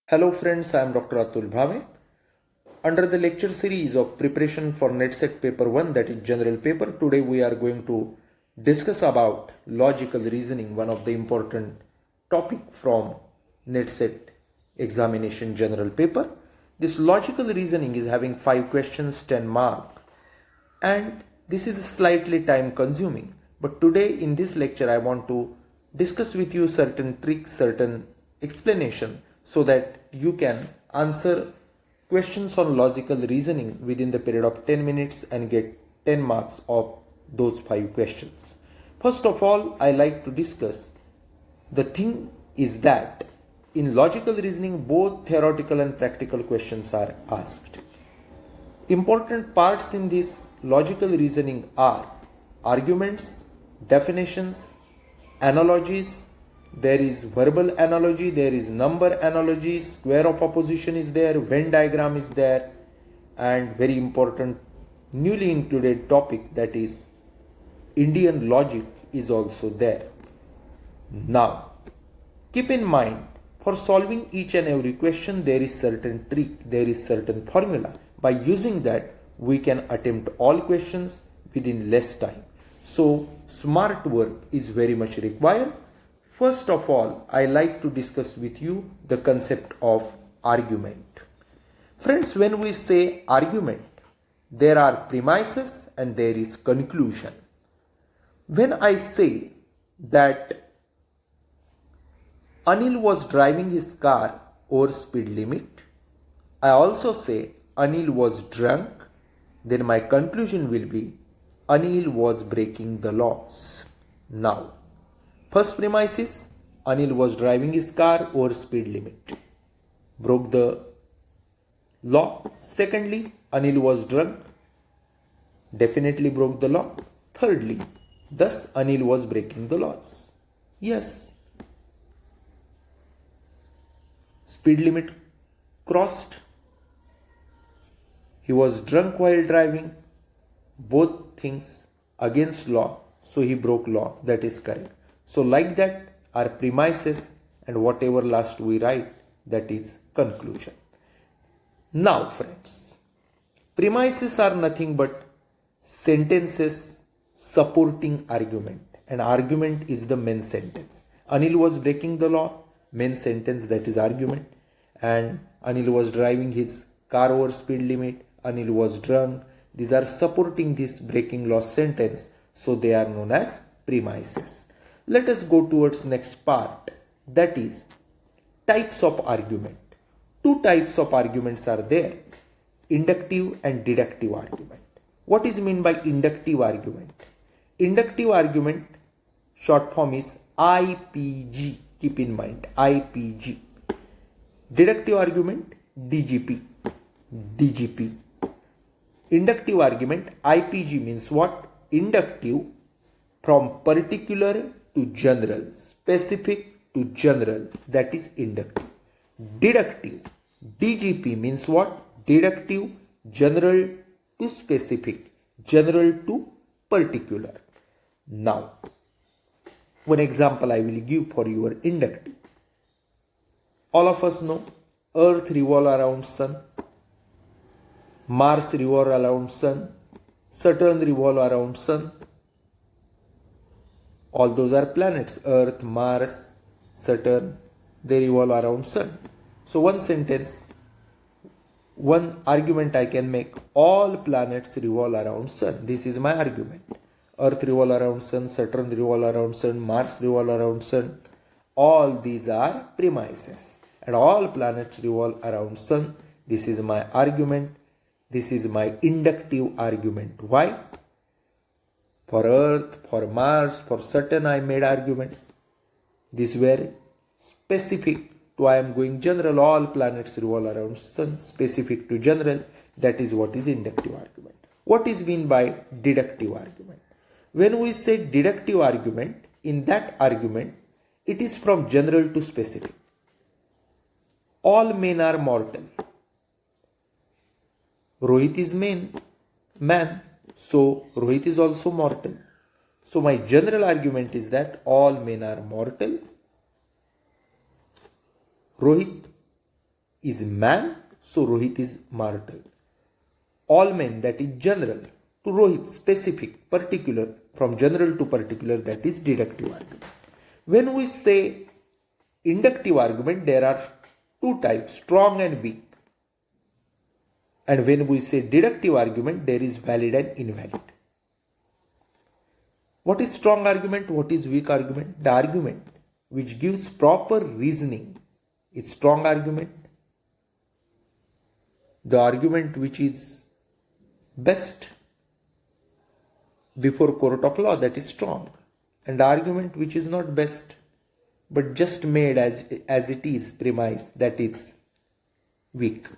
Hello friends, I am Dr. Atul Bhave. Under the lecture series of preparation for NETSET paper 1, that is general paper, today we are going to discuss about logical reasoning, one of the important topic from NETSET examination general paper. This logical reasoning is having 5 questions, 10 mark, and this is slightly time consuming. But today in this lecture I want to discuss with you certain tricks, certain explanation so that you can answer questions on logical reasoning within the period of 10 minutes and get 10 marks of those 5 questions. First of all, I like to discuss the thing is that in logical reasoning both theoretical and practical questions are asked. Important parts in this logical reasoning are arguments, definitions, analogies. There is verbal analogy, there is number analogy, square of opposition is there, Venn diagram is there, and very important newly included topic, that is Indian logic, is also there. Now, keep in mind, for solving each and every question there is certain trick, there is certain formula. By using that we can attempt all questions within less time. So smart work is very much required. First of all, I like to discuss with you the concept of argument. Friends, when we say argument, there are premises and there is conclusion. When I say that Anil was driving his car over speed limit, I also say Anil was drunk, then my conclusion will be Anil was breaking the laws. Now, first premise is Anil was driving his car over speed limit, broke the law. Secondly, Anil was drunk, definitely broke the law. Thirdly, thus Anil was breaking the laws. Yes, speed limit crossed, he was drunk while driving, both things against law, so he broke law, that is correct. So like that are premises, and whatever last we write, that is conclusion. Now friends, premises are nothing but sentences supporting argument, and argument is the main sentence. Anil was breaking the law, main sentence, that is argument, and Anil was driving his car over speed limit, Anil was drunk. These are supporting this breaking law sentence, so they are known as premises. Let us go towards next part, that is types of argument. Two types of arguments are there, inductive and deductive argument. What is meant by inductive argument? Inductive argument short form is IPG. Keep in mind IPG. Deductive argument DGP. DGP. Inductive argument IPG means what? Inductive, from particular to general, specific to general, that is inductive. Deductive DGP means what? Deductive, general to specific, general to particular. Now, one example I will give for your inductive. All of us know Earth revolves around Sun, Mars revolves around Sun, Saturn revolves around Sun. All those are planets, Earth, Mars, Saturn, they revolve around Sun. So one sentence, one argument I can make, all planets revolve around Sun. This is my argument. Earth revolves around Sun, Saturn revolves around Sun, Mars revolves around Sun. All these are premises, and all planets revolve around Sun. This is my argument. This is my inductive argument. Why? For Earth, for Mars, for Saturn I made arguments. These were specific to I am going general. All planets revolve around Sun. Specific to general. That is what is inductive argument. What is meant by deductive argument? When we say deductive argument, in that argument, it is from general to specific. All men are mortal. Rohit is man, so Rohit is also mortal. So my general argument is that all men are mortal. Rohit is man, so Rohit is martyr. All men, that is general, to Rohit specific, particular, from general to particular, that is deductive argument. When we say inductive argument, there are two types, strong and weak. And when we say deductive argument, there is valid and invalid. What is strong argument? What is weak argument? The argument which gives proper reasoning is strong argument. The argument which is best before court of law, that is strong. And the argument which is not best but just made as it is premise, that is weak.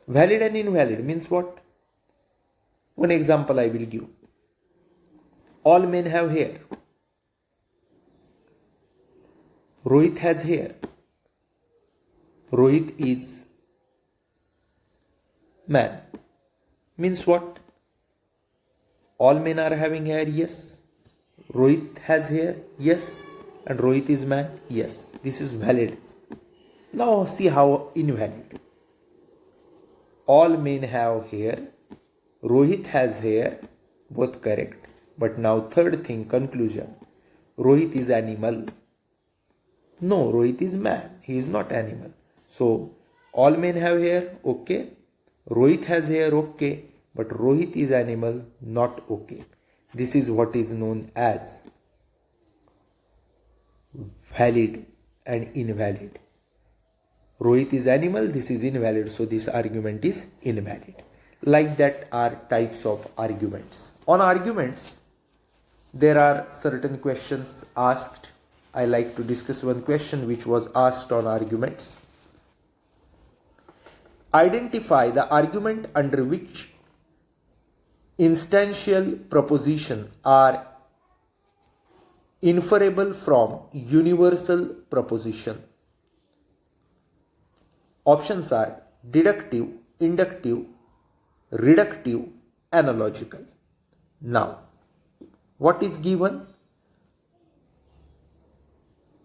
Valid and invalid means what? One example I will give. All men have hair. Rohit has hair. Rohit is man. Means what? All men are having hair, yes. Rohit has hair, yes. And Rohit is man, yes. This is valid. Now see how invalid. All men have hair. Rohit has hair. Both correct. But now third thing, conclusion. Rohit is animal. No, Rohit is man. He is not animal. So all men have hair, okay. Rohit has hair, okay. But Rohit is animal, not okay. This is what is known as valid and invalid. Rohit is animal, this is invalid, so this argument is invalid. Like that are types of arguments. On arguments, there are certain questions asked. I like to discuss one question which was asked on arguments. Identify the argument under which instantial propositions are inferable from universal proposition. Options are deductive, inductive, reductive, analogical. Now, what is given?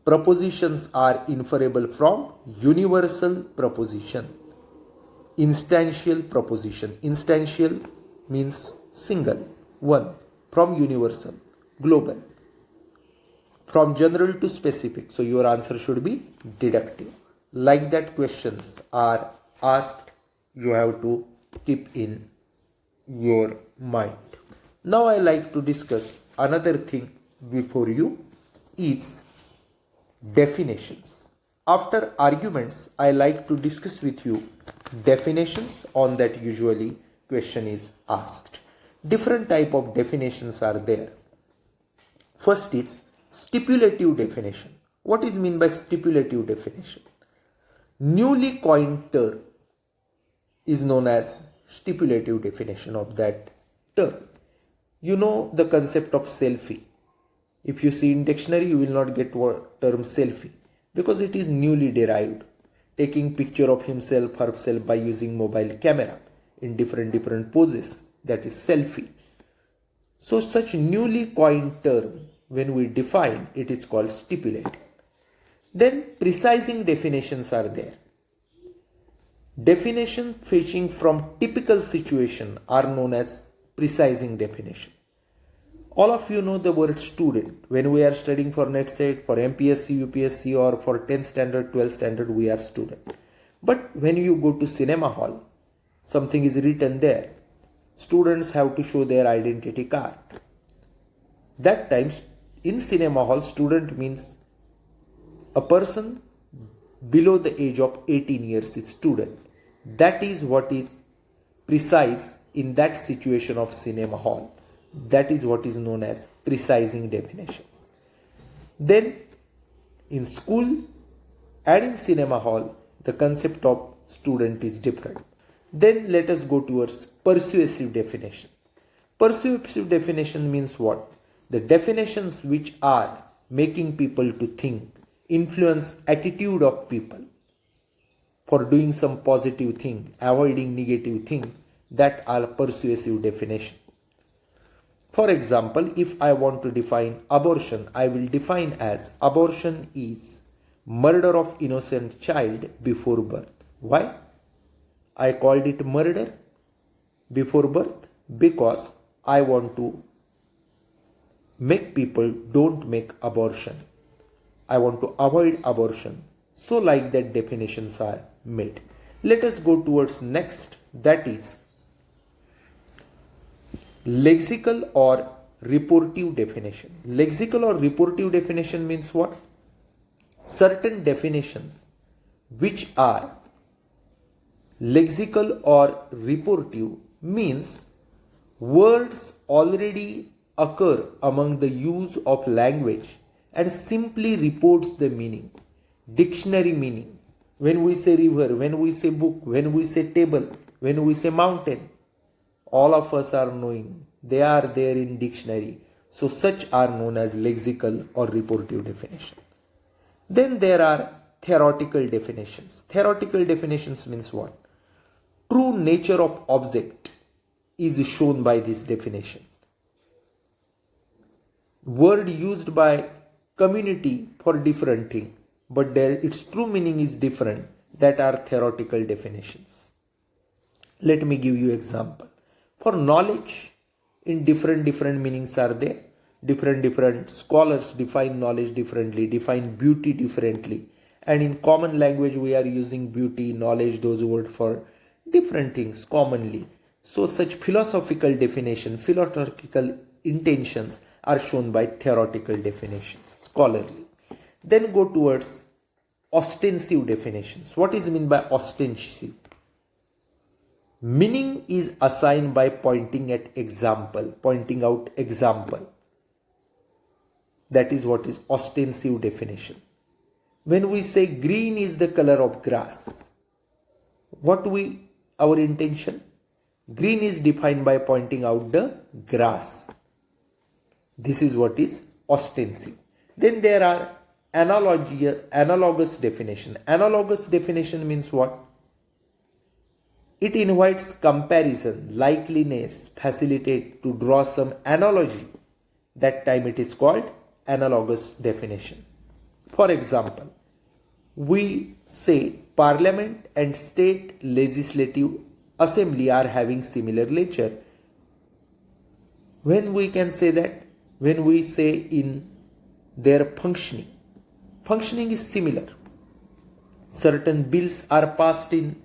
Propositions are inferable from universal proposition. Instantial proposition. Instantial means single, one, from universal, global, from general to specific. So your answer should be deductive. Like that questions are asked, you have to keep in your mind. Now I like to discuss another thing before you is definitions. After arguments, I like to discuss with you definitions. On that usually question is asked. Different type of definitions are there. First is stipulative definition. What is meant by stipulative definition? Newly coined term is known as stipulative definition of that term. You know the concept of selfie. If you see in dictionary, you will not get term selfie because it is newly derived. Taking picture of himself, herself by using mobile camera in different poses, that is selfie. So such newly coined term, when we define, it is called stipulative. Then precising definitions are there. Definition fetching from typical situation are known as precising definition. All of you know the word student. When we are studying for NETSET, for MPSC, UPSC or for 10th standard, 12th standard, we are student. But when you go to cinema hall, something is written there. Students have to show their identity card. That times in cinema hall, student means a person below the age of 18 years is student. That is what is precise in that situation of cinema hall. That is what is known as precising definitions. Then in school and in cinema hall, the concept of student is different. Then let us go towards persuasive definition. Persuasive definition means what? The definitions which are making people to think, influence attitude of people for doing some positive thing, avoiding negative thing, that are persuasive definition. For example, if I want to define abortion, I will define as abortion is murder of innocent child before birth. Why? I called it murder before birth because I want to make people don't make abortion. I want to avoid abortion. So like that definitions are made. Let us go towards next, that is lexical or reportive definition. Lexical or reportive definition means what? Certain definitions which are lexical or reportive means words already occur among the use of language and simply reports the meaning. Dictionary meaning. When we say river, when we say book, when we say table, when we say mountain, all of us are knowing they are there in dictionary. So such are known as lexical or reportive definition. Then there are theoretical definitions. Theoretical definitions means what? True nature of object is shown by this definition. Word used by community for different thing, but its true meaning is different. That are theoretical definitions. Let me give you example. For knowledge, in different meanings are there. Different scholars define knowledge differently, define beauty differently. And in common language, we are using beauty, knowledge, those words for different things commonly. So such philosophical definition, philosophical intentions are shown by theoretical definitions, scholarly. Then go towards ostensive definitions. What is meant by ostensive? Meaning is assigned by pointing at example, pointing out example. That is what is ostensive definition. When we say green is the color of grass, our intention? Green is defined by pointing out the grass. This is what is ostensive. Then there are analogous definition. Analogous definition means what? It invites comparison, likeliness, facilitate to draw some analogy. That time it is called analogous definition. For example, we say Parliament and state legislative assembly are having similar nature. When we can say that? When we say in their functioning. Functioning is similar. Certain bills are passed in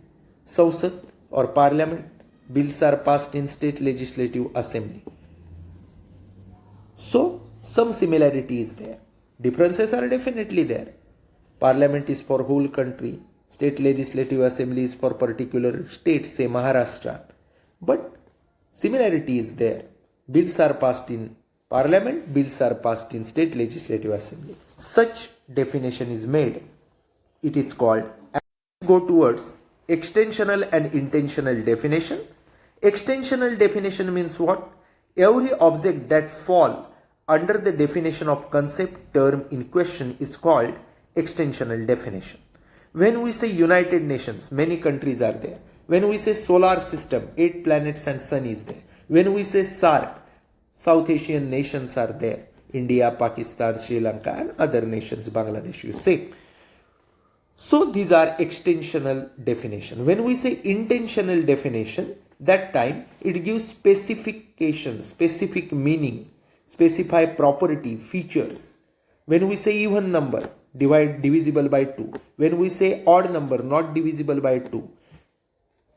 Sausat or Parliament. Bills are passed in state legislative assembly. So some similarity is there. Differences are definitely there. Parliament is for whole country. State legislative assembly is for particular state, say Maharashtra. But similarity is there. Bills are passed in Parliament, bills are passed in state legislative assembly. Such definition is made. It is called. Go towards extensional and intensional definition. Extensional definition means what? Every object that fall under the definition of concept term in question is called extensional definition. When we say United Nations, many countries are there. When we say solar system, 8 planets and sun is there. When we say SAARC, South Asian nations are there. India, Pakistan, Sri Lanka and other nations, Bangladesh you say. So these are extensional definition. When we say intentional definition, that time it gives specification, specific meaning, specify property, features. When we say even number, divisible by 2. When we say odd number, not divisible by 2.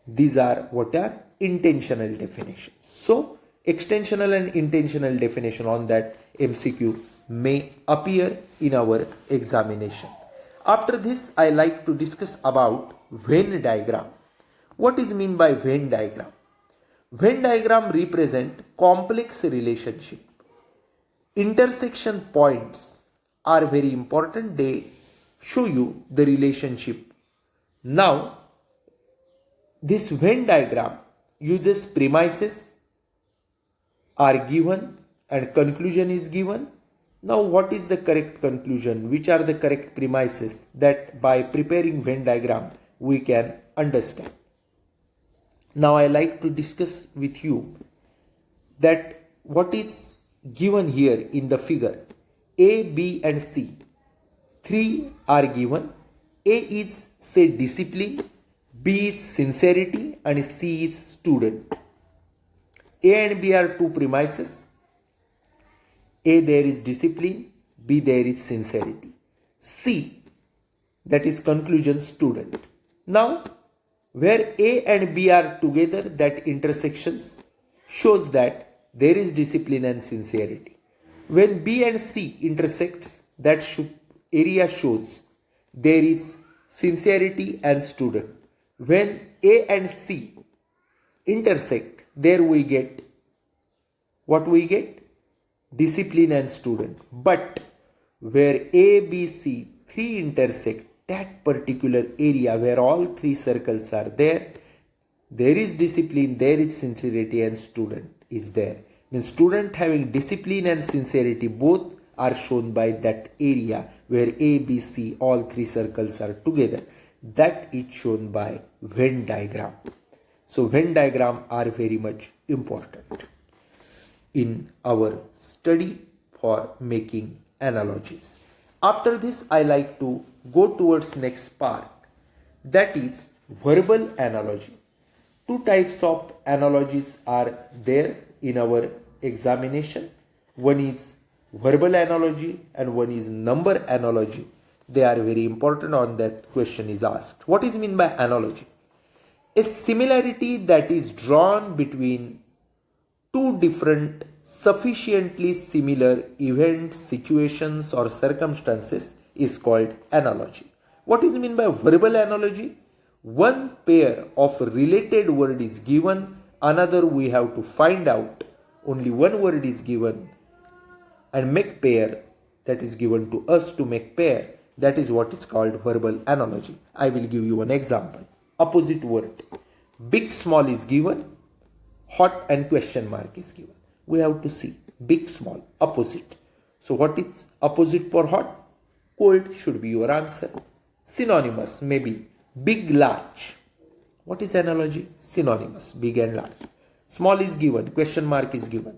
These are what are intentional definitions. So extensional and intentional definition on that MCQ may appear in our examination. After this, I like to discuss about Venn diagram. What is mean by Venn diagram? Venn diagram represent complex relationship. Intersection points are very important. They show you the relationship. Now, this Venn diagram uses premises are given and conclusion is given. Now, what is the correct conclusion? Which are the correct premises that by preparing Venn diagram we can understand? Now, I like to discuss with you that what is given here in the figure. A, B and C. 3 are given. A is say discipline, B is sincerity and C is student. A and B are two premises. A, there is discipline. B, there is sincerity. C, that is conclusion, student. Now, where A and B are together, that intersections shows that there is discipline and sincerity. When B and C intersects, that area shows there is sincerity and student. When A and C intersect, there we get what we get? Discipline and student. But where A, B, C, three intersect, that particular area where all three circles are there, there is discipline, there is sincerity and student is there. Means student having discipline and sincerity both are shown by that area where A, B, C, all three circles are together. That is shown by Venn diagram. So Venn diagram are very much important in our study for making analogies. After this, I like to go towards next part, that is verbal analogy. Two types of analogies are there in our examination. One is verbal analogy and one is number analogy. They are very important. On that question is asked. What is meant by analogy? A similarity that is drawn between two different sufficiently similar events, situations or circumstances is called analogy. What is meant by verbal analogy? One pair of related word is given, another we have to find out. Only one word is given and make pair, that is given to us to make pair. That is what is called verbal analogy. I will give you an example. Opposite word. Big, small is given. Hot and question mark is given. We have to see big, small, opposite. So what is opposite for hot? Cold should be your answer. Synonymous, maybe big, large. What is analogy? Synonymous, big and large. Small is given, question mark is given.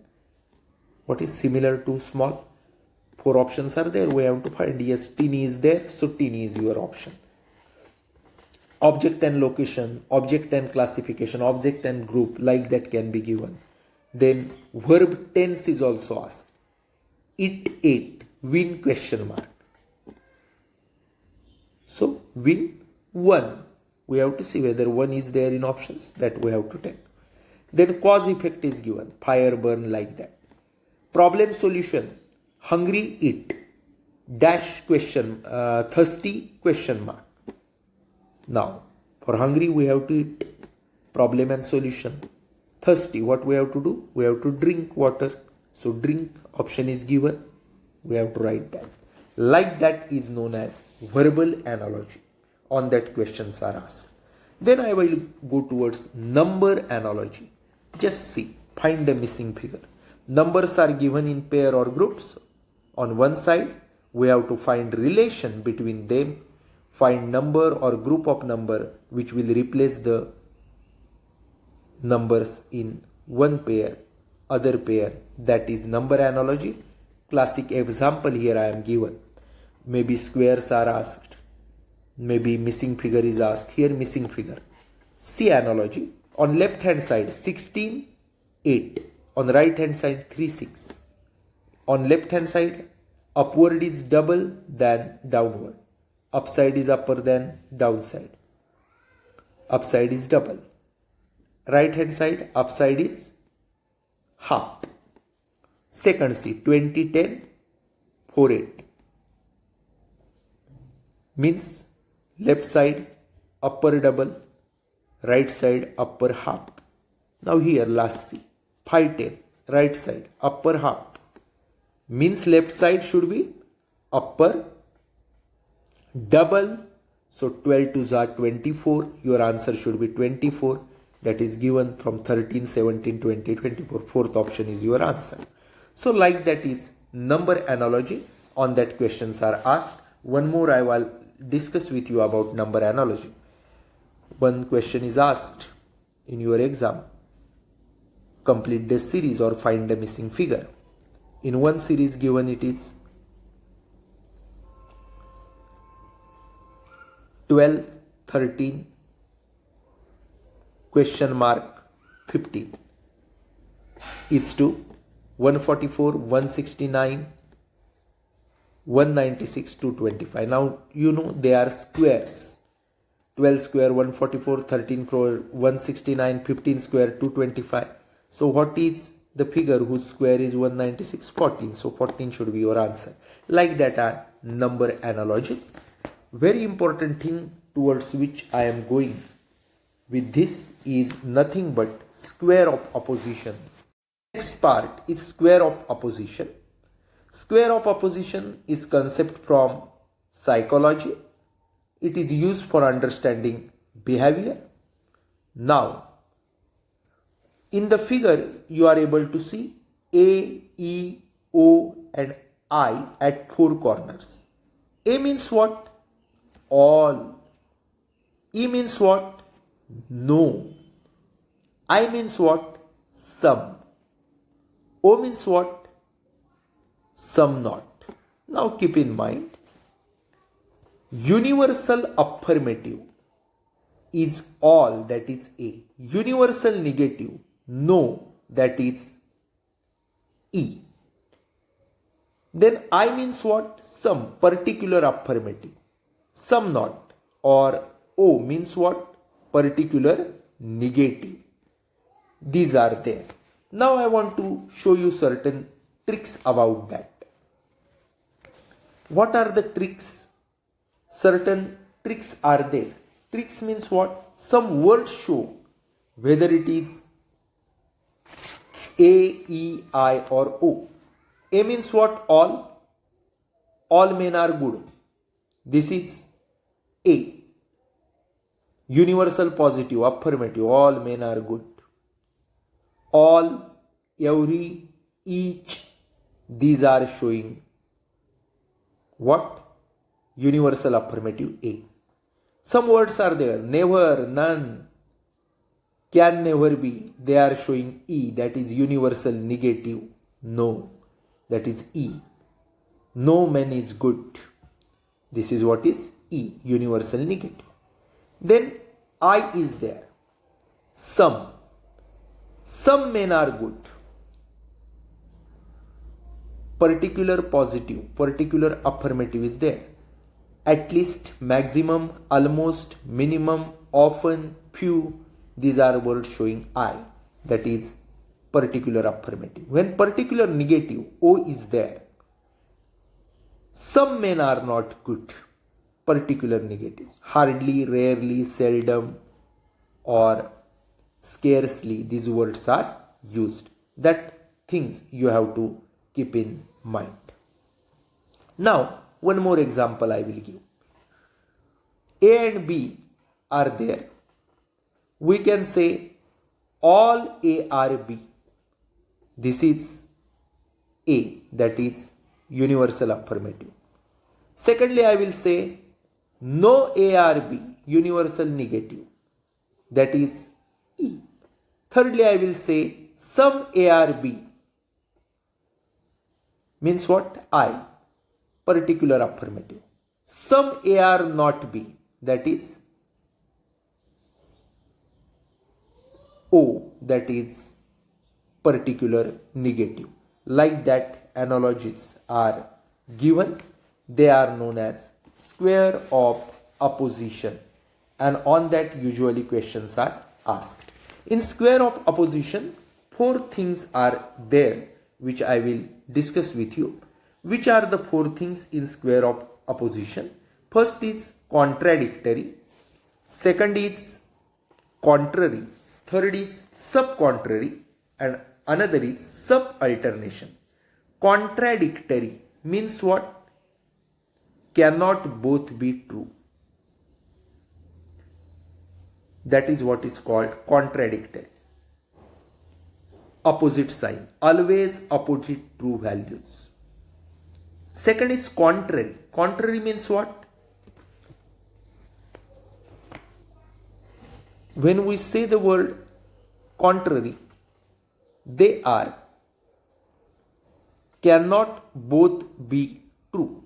What is similar to small? Four options are there. We have to find. Yes, teeny is there, so teeny is your option. Object and location, object and classification, object and group, like that can be given. Then verb tense is also asked. It ate, win question mark. So win, won. We have to see whether one is there in options, that we have to take. Then cause effect is given, fire, burn, like that. Problem solution, hungry, eat, dash question, thirsty question mark. Now for hungry we have to eat, problem and solution. Thirsty, what we have to do? We have to drink water. So drink option is given. We have to write that. Like that is known as verbal analogy. On that questions are asked. Then I will go towards number analogy. Just see, find the missing figure. Numbers are given in pair or groups. On one side, we have to find relation between them. Find number or group of number which will replace the numbers in one pair, other pair. That is number analogy. Classic example here I am given. Maybe squares are asked. Maybe missing figure is asked. Here missing figure. See analogy. On left hand side 16, 8. On the right hand side 3, 6. On left hand side upward is double than downward. Upside is upper than downside. Upside is double. Right hand side upside is half. Second see 20, 10, 4, 8. Means left side upper double, right side upper half. Now here last see 5, 10, right side upper half. Means left side should be upper double. So 12 2s are 24. Your answer should be 24. That is given from 13, 17, 20, 24. Fourth option is your answer. So like that is number analogy. On that questions are asked. One more I will discuss with you about number analogy. One question is asked in your exam. Complete the series or find the missing figure. In one series given it is 12, 13, question mark 15 is to 144, 169, 196, 225. Now you know they are squares. 12 square 144, 13 square 169, 15 square 225. So what is the figure whose square is 196? 14. So 14 should be your answer. Like that are number analogies. Very important thing towards which I am going with this is nothing but square of opposition. Next part is square of opposition. Square of opposition is concept from psychology. It is used for understanding behavior. Now, in the figure, you are able to see A, E, O and I at four corners. A means what? All. E means what? No. I means what? Some. O means what? Some not. Now keep in mind, universal affirmative is all, that is A. Universal negative, no, that is E. Then I means what? Some, particular affirmative. Some not. Or O means what? Particular negative. These are there. Now I want to show you certain tricks about that. What are the tricks? Certain tricks are there. Tricks means what? Some words show whether it is A, E, I or O. A means what? All. All men are good. This is A. Universal positive, affirmative. All men are good. All, every, each. These are showing what? Universal affirmative A. Some words are there. Never, none, can never be. They are showing E. That is universal negative. No. That is E. No man is good. This is what is E. Universal negative. Then I is there. Some. Some men are good. Particular positive, particular affirmative is there. At least, maximum, almost, minimum, often, few. These are words showing I. That is particular affirmative. When particular negative, O is there. Some men are not good. Particular negative. Hardly, rarely, seldom or scarcely. These words are used. That things you have to keep in mind. Now, one more example I will give. A and B are there. We can say all A are B. This is A, that is universal affirmative. Secondly, I will say no A are B, universal negative. That is E. Thirdly, I will say some A are B. Means what? I. Particular affirmative. Some A are not B. That is O. That is particular negative. Like that, analogies are given. They are known as square of opposition. And on that, usually questions are asked. In square of opposition, four things are there which I will discuss with you. Which are the four things in square of opposition? First is contradictory. Second is contrary. Third is subcontrary. And another is subalternation. Contradictory means what? Cannot both be true. That is what is called contradictory. Opposite sign. Always opposite true values. Second is contrary. Contrary means what? When we say the word contrary, they are cannot both be true.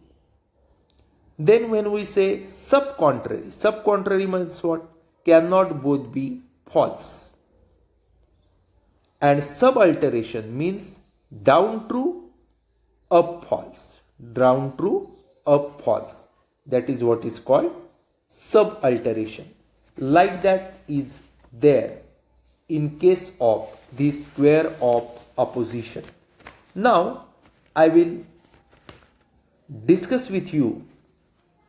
Then when we say subcontrary, subcontrary means what? Cannot both be false. And subalteration means down true, up false. Down true, up false. That is what is called subalteration. Like that is there in case of the square of opposition. Now I will discuss with you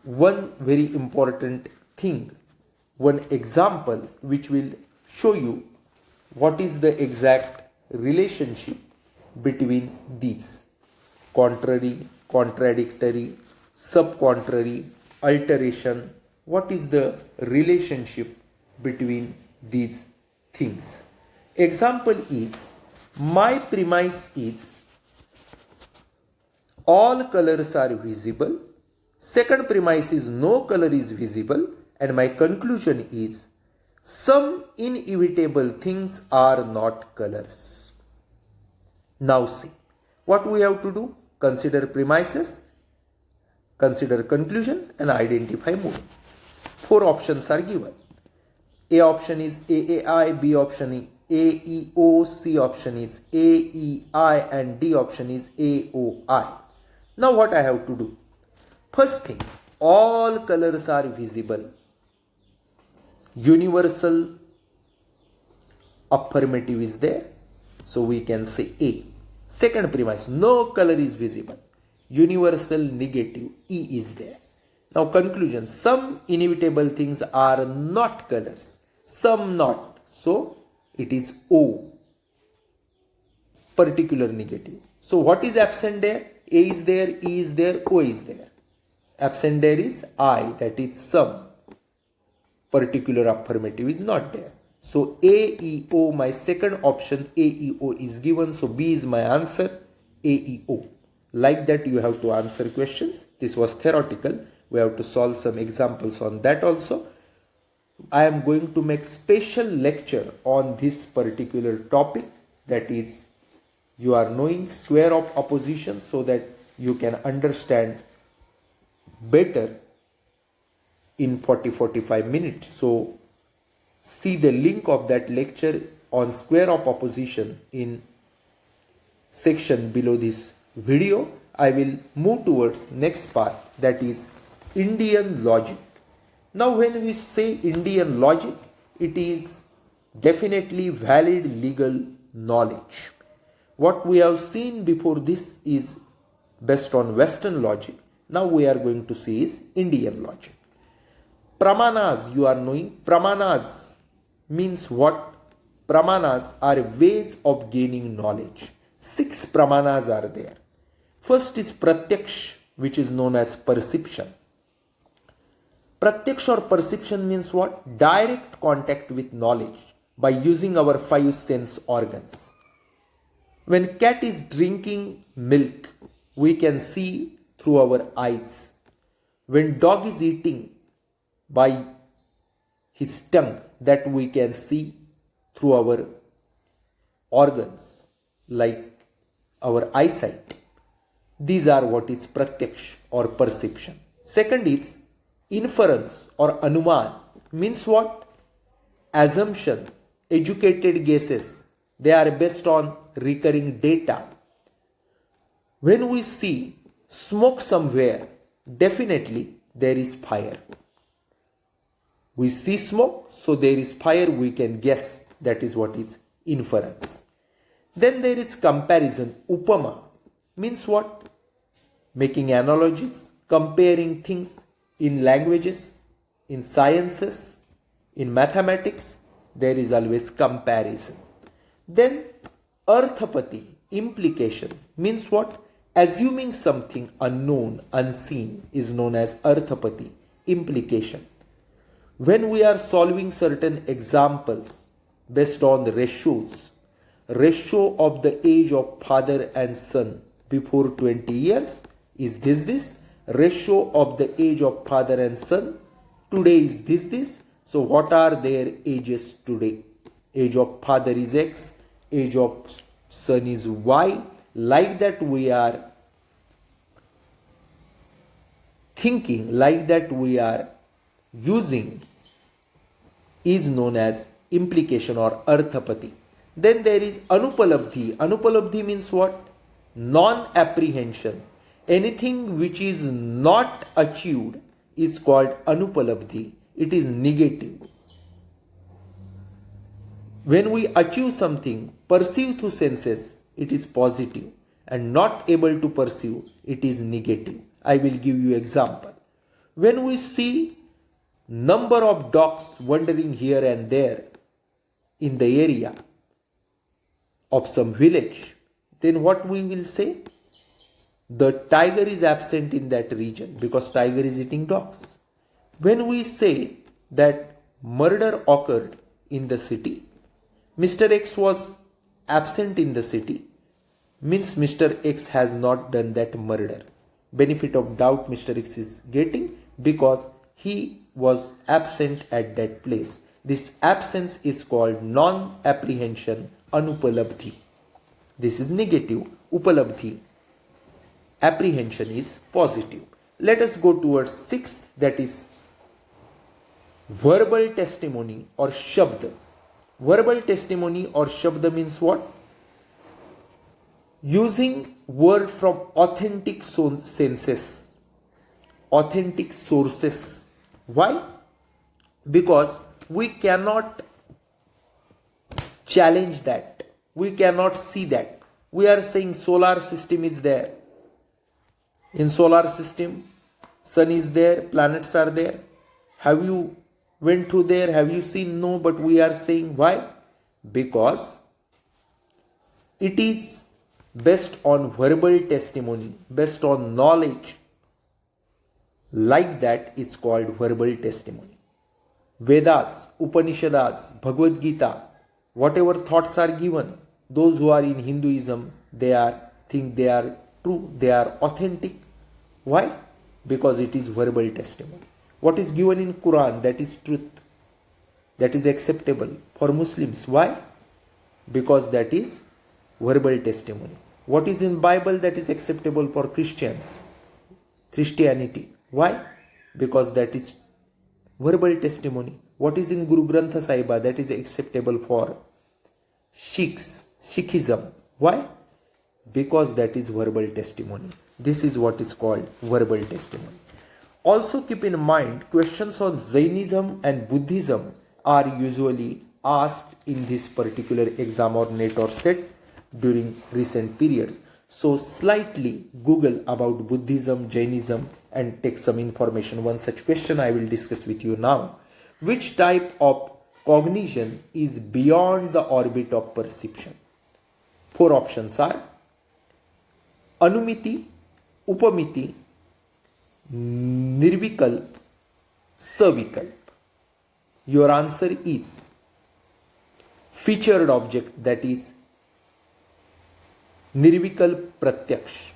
one very important thing, one example which will show you what is the exact relationship between these: contrary, contradictory, subcontrary, alteration. What is the relationship between these things? Example is, my premise is all colors are visible. Second premise is no color is visible. And my conclusion is some inevitable things are not colors. Now see, what we have to do? Consider premises, consider conclusion, and identify mood. 4 options are given. A option is AAI, B option is AEO, C option is AEI, and D option is AOI. Now what I have to do? First thing, all colors are visible. Universal affirmative is there, so we can say A. Second premise, no color is visible. Universal negative, E is there. Now conclusion, some inevitable things are not colors, some not. So it is O, particular negative. So what is absent there? A is there, E is there, O is there. Absent there is I, that is some. Particular affirmative is not there. So AEO, my second option, AEO is given. So B is my answer, AEO. Like that you have to answer questions. This was theoretical. We have to solve some examples on that also. I am going to make special lecture on this particular topic, that is, you are knowing square of opposition, so that you can understand better in 40-45 minutes. So see the link of that lecture on square of opposition in section below this video. I will move towards next part, that is Indian logic. Now when we say Indian logic, it is definitely valid legal knowledge. What we have seen before this is based on Western logic. Now we are going to see is Indian logic. Pramanas, you are knowing. Pramanas means what? Pramanas are ways of gaining knowledge. 6 pramanas are there. First is pratyaksh, which is known as perception. Pratyaksh or perception means what? Direct contact with knowledge by using our 5 sense organs. When cat is drinking milk, we can see through our eyes. When dog is eating, by his tongue, that we can see through our organs like our eyesight. These are what is pratyaksh or perception. Second is inference or anuman, means what? Assumption, educated guesses. They are based on recurring data. When we see smoke somewhere, definitely there is fire. We see smoke, so there is fire, we can guess. That is what is inference. Then there is comparison, upama, means what? Making analogies, comparing things in languages, in sciences, in mathematics, there is always comparison. Then arthapati, implication, means what? Assuming something unknown, unseen is known as arthapati, implication. When we are solving certain examples based on the ratios, ratio of the age of father and son before 20 years is this, ratio of the age of father and son today is this. So what are their ages today? Age of father is X, age of son is Y. Like that we are thinking, like that we are using, is known as implication or arthapati. Then there is anupalabdhi. Anupalabdhi means what? Non-apprehension. Anything which is not achieved is called anupalabdhi. It is negative. When we achieve something, perceive through senses, it is positive, and not able to perceive, it is negative. I will give you example. When we see number of dogs wandering here and there in the area of some village, then what we will say? The tiger is absent in that region because tiger is eating dogs. When we say that murder occurred in the city, Mr. X was absent in the city, means Mr. X has not done that murder. Benefit of doubt Mr. X is getting because he was absent at that place. This absence is called non-apprehension, anupalabdhi. This is negative, upalabdhi. Apprehension is positive. Let us go towards sixth, that is verbal testimony or shabd. Verbal testimony or shabd means what? Using word from authentic senses, authentic sources. Why? Because we cannot challenge that. We cannot see that. We are saying solar system is there. In solar system, sun is there, planets are there. Have you went through there? Have you seen? No, but we are saying why? Because it is based on verbal testimony, based on knowledge. Like that, it's called verbal testimony. Vedas, Upanishads, Bhagavad Gita, whatever thoughts are given, those who are in Hinduism, think they are true, they are authentic. Why? Because it is verbal testimony. What is given in Quran, that is truth, that is acceptable for Muslims. Why? Because that is verbal testimony. What is in Bible, that is acceptable for Christianity. Why? Because that is verbal testimony. What is in Guru Granth Sahiba, that is acceptable for Sikhism. Why? Because that is verbal testimony. This is what is called verbal testimony. Also keep in mind, questions on Jainism and Buddhism are usually asked in this particular exam or NET or SET during recent periods. So slightly Google about Buddhism, Jainism and take some information. One such question I will discuss with you now. Which type of cognition is beyond the orbit of perception? Four options are Anumiti, Upamiti, Nirvikalp, Savikalp. Your answer is featured object, that is Nirvikalp Pratyaksh.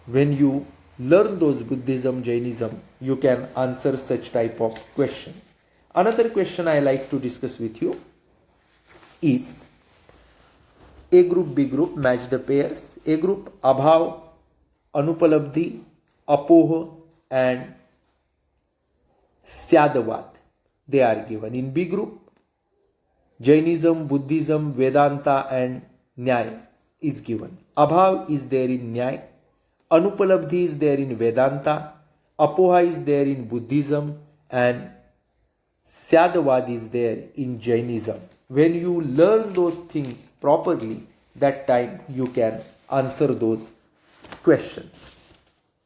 When you learn those Buddhism, Jainism, you can answer such type of question. Another question I like to discuss with you is A group, B group, match the pairs. A group, Abhav, Anupalabdhi, Apoh and Syadavad. They are given. In B group, Jainism, Buddhism, Vedanta and Nyaya is given. Abhav is there in Nyaya. Anupalabdhi is there in Vedanta. Apoha is there in Buddhism and Syadavad is there in Jainism. When you learn those things properly, that time you can answer those questions.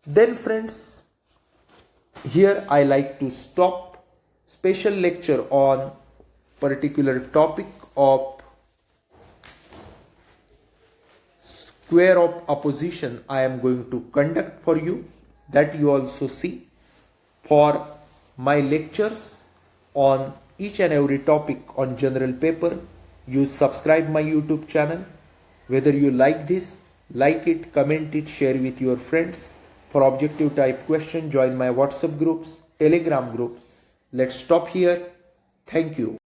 Then friends, here I like to stop special lecture on particular topic of square of opposition I am going to conduct for you, that you also see. For my lectures on each and every topic on general paper, you subscribe my YouTube channel. Whether you like this, like it, comment it, share with your friends. For objective type question, join my WhatsApp groups, Telegram groups. Let's stop here. Thank you.